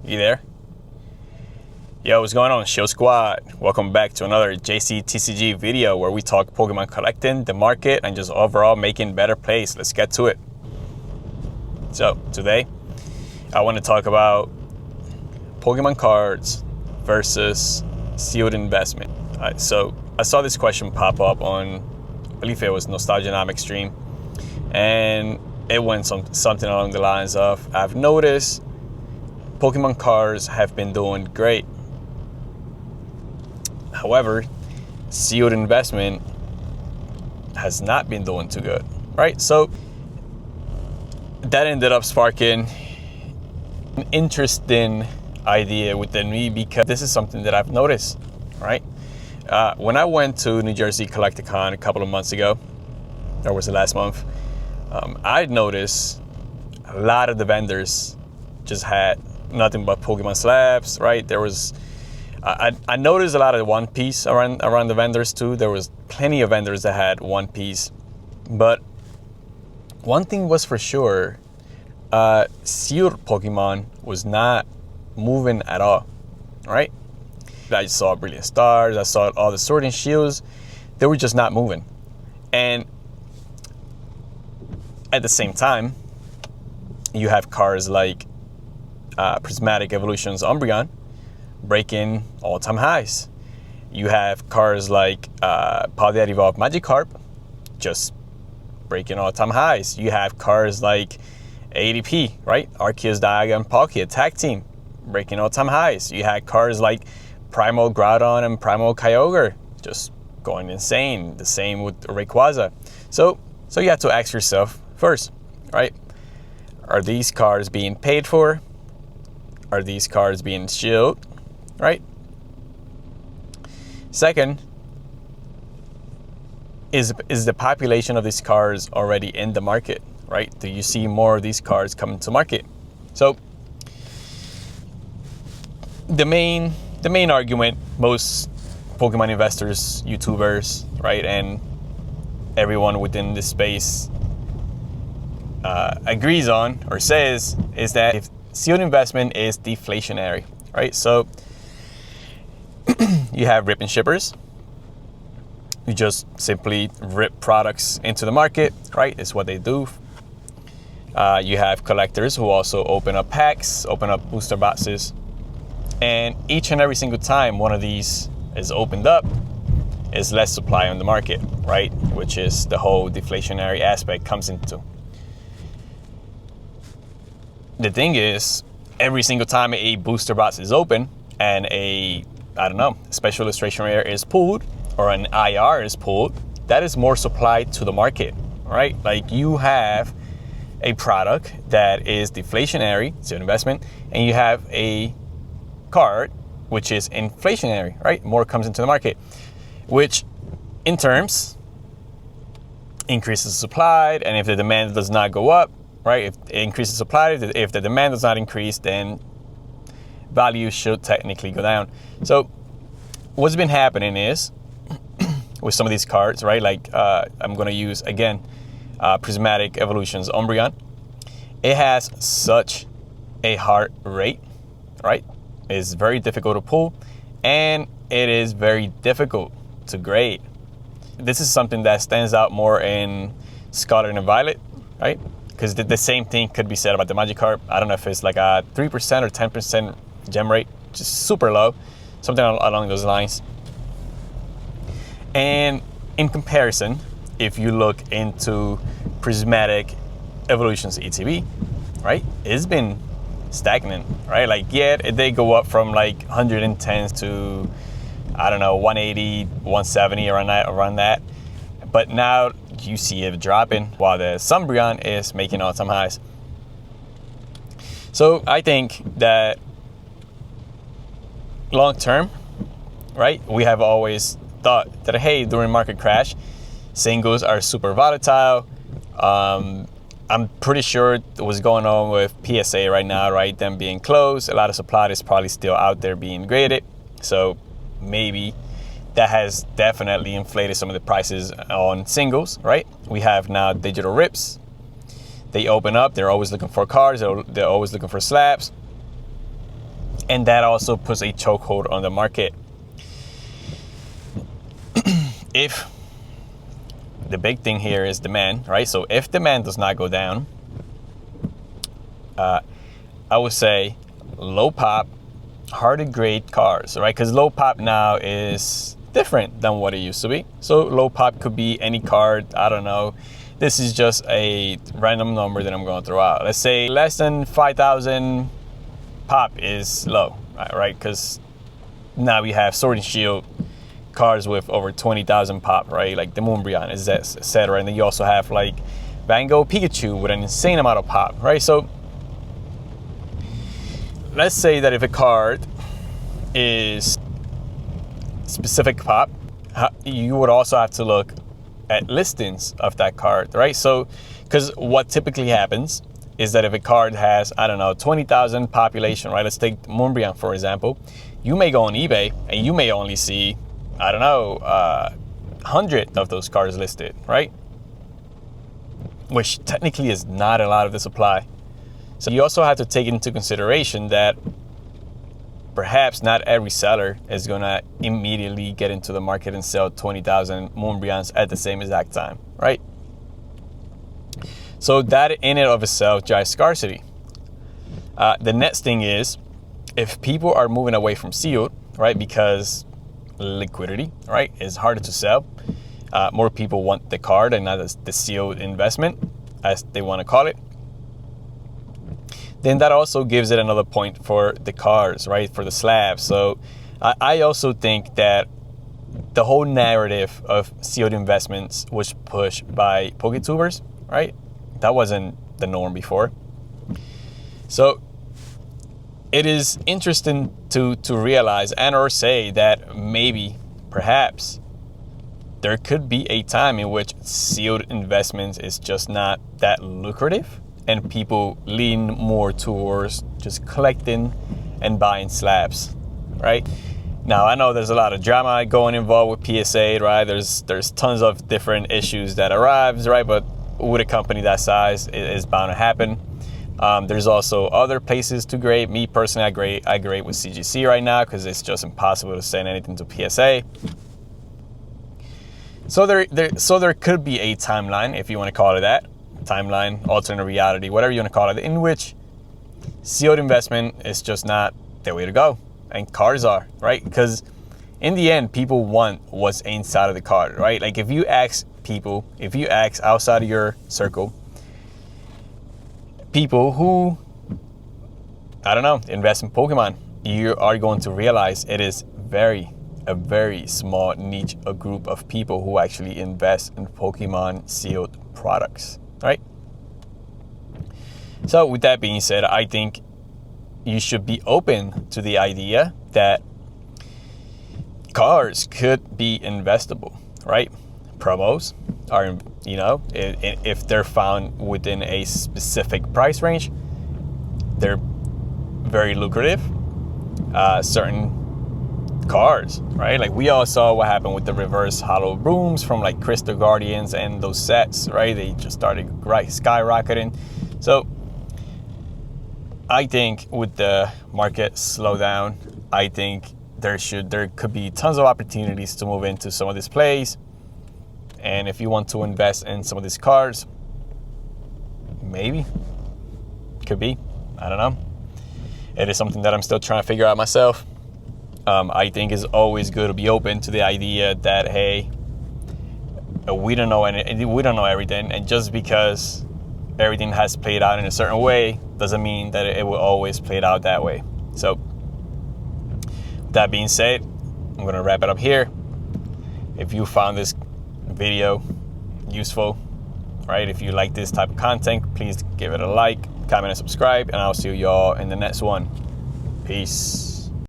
You there? Yo, what's going on, Show Squad? Welcome back to another JC TCG video where we talk Pokemon collecting, the market, and just overall making better plays. Let's get to it. So, today, I want to talk about Pokemon cards versus sealed investment. So, I saw this question pop up on, I believe it was Nostalgianomics stream, and it went something along the lines of, I've noticed Pokemon cards have been doing great. However, sealed investment has not been doing too good, right? So that ended up sparking an interesting idea within me because this is something that I've noticed, right? When I went to New Jersey Collecticon a couple of months ago, or was it last month, I noticed a lot of the vendors just had nothing but Pokemon slabs, right? There was, I noticed a lot of One Piece around the vendors too. There was plenty of vendors that had One Piece, but one thing was for sure, sealed Pokemon was not moving at all, right? I saw Brilliant Stars, I saw all the Sword and Shields, they were just not moving. And at the same time, you have cards like Prismatic Evolution's Umbreon breaking all-time highs. You have cards like Paldea Evolved Magikarp just breaking all-time highs. You have cards like ADP, right? Arceus, Dialga, and Palkia Tag Team breaking all-time highs. You had cards like Primal Groudon and Primal Kyogre just going insane. The same with Rayquaza. So you have to ask yourself first, right? Are these cards being paid for? Are these cards being shielded, right? Second, is the population of these cards already in the market, right? Do you see more of these cards coming to market? So the main argument most Pokemon investors, YouTubers, right, and everyone within this space agrees on or says is that if sealed investment is deflationary, right? So you have rip and shippers. You just simply rip products into the market, right? It's what they do. You have collectors who also open up packs, open up booster boxes. And each and every single time one of these is opened up, is less supply on the market, right? Which is the whole deflationary aspect comes into. The thing is, every single time a booster box is open and a special illustration rare is pulled or an IR is pulled, that is more supply to the market, right? Like you have a product that is deflationary, it's an investment, and you have a card which is inflationary, right? More comes into the market, which in terms increases supply, and if the demand does not go up, right? If it increases supply, if the demand does not increase, then value should technically go down. So what's been happening is with some of these cards, right? Like I'm going to use again Prismatic Evolution's Umbreon. It has such a hard rate, right? It's very difficult to pull, and it is very difficult to grade. This is something that stands out more in Scarlet and Violet, right? Because the same thing could be said about the Magikarp. I don't know if it's like a 3% or 10% gem rate, just super low, something along those lines. And in comparison, if you look into Prismatic Evolution's ETB, right, it's been stagnant, right? Like, yeah, they go up from like 110 to, I don't know, 180, 170, around that. But now you see it dropping while the Umbreon is making all-time highs. So I think that long term, right, we have always thought that, hey, during market crash, singles are super volatile. I'm pretty sure what's going on with PSA right now, right, them being closed, a lot of supply is probably still out there being graded. So maybe that has definitely inflated some of the prices on singles, right? We have now digital rips. They open up, they're always looking for cards, they're always looking for slabs. And that also puts a chokehold on the market. If the big thing here is demand, right? So if demand does not go down, I would say low pop, hard to grade cards, right? Because low pop now is different than what it used to be. So low pop could be any card, I don't know. This is just a random number that I'm going to throw out. Let's say less than 5,000 pop is low, right? Because now we have Sword and Shield cards with over 20,000 pop, right? Like the Umbreon, etc. And then you also have like Van Gogh Pikachu with an insane amount of pop, right? So let's say that if a card is specific pop, you would also have to look at listings of that card, right? So, because what typically happens is that if a card has, I don't know, 20,000 population, right? Let's take Umbreon, for example. You may go on eBay and you may only see, I don't know, 100 of those cards listed, right? Which technically is not a lot of the supply. So you also have to take into consideration that perhaps not every seller is going to immediately get into the market and sell 20,000 Umbreons at the same exact time, right? So that in and of itself drives scarcity. The next thing is, if people are moving away from sealed, right, because liquidity, right, is harder to sell, more people want the card and not the sealed investment, as they want to call it, then that also gives it another point for the cards, right, for the slabs. So I also think that the whole narrative of sealed investments was pushed by PokeTubers, right? That wasn't the norm before. So it is interesting to realize and or say that maybe, perhaps, there could be a time in which sealed investments is just not that lucrative, and people lean more towards just collecting and buying slabs, right? Now, I know there's a lot of drama going involved with PSA, right? There's tons of different issues that arrives, right? But with a company that size, it is bound to happen. There's also other places to grade. Me personally, I grade with CGC right now because it's just impossible to send anything to PSA. So there could be a timeline, if you want to call it that. Timeline, alternate reality, whatever you want to call it, in which sealed investment is just not the way to go, and cards are, right? Because in the end, people want what's inside of the card, right? Like if you ask people, if you ask outside of your circle, people who, I don't know, invest in Pokemon, you are going to realize it is a very small niche, a group of people who actually invest in Pokemon sealed products, right? So with that being said, I think you should be open to the idea that cards could be investable, right? Promos are, you know, if they're found within a specific price range, they're very lucrative. Certain cards, right? Like we all saw what happened with the reverse hollow brooms from like Crystal Guardians and those sets, right? They just started skyrocketing. So I think with the market slowdown, I think there could be tons of opportunities to move into some of these plays. And if you want to invest in some of these cards, maybe, could be, I don't know. It is something that I'm still trying to figure out myself. I think it's always good to be open to the idea that, hey, we don't know everything, and just because everything has played out in a certain way doesn't mean that it will always play out that way. So, that being said, I'm gonna wrap it up here. If you found this video useful, right? If you like this type of content, please give it a like, comment, and subscribe, and I'll see you all in the next one. Peace.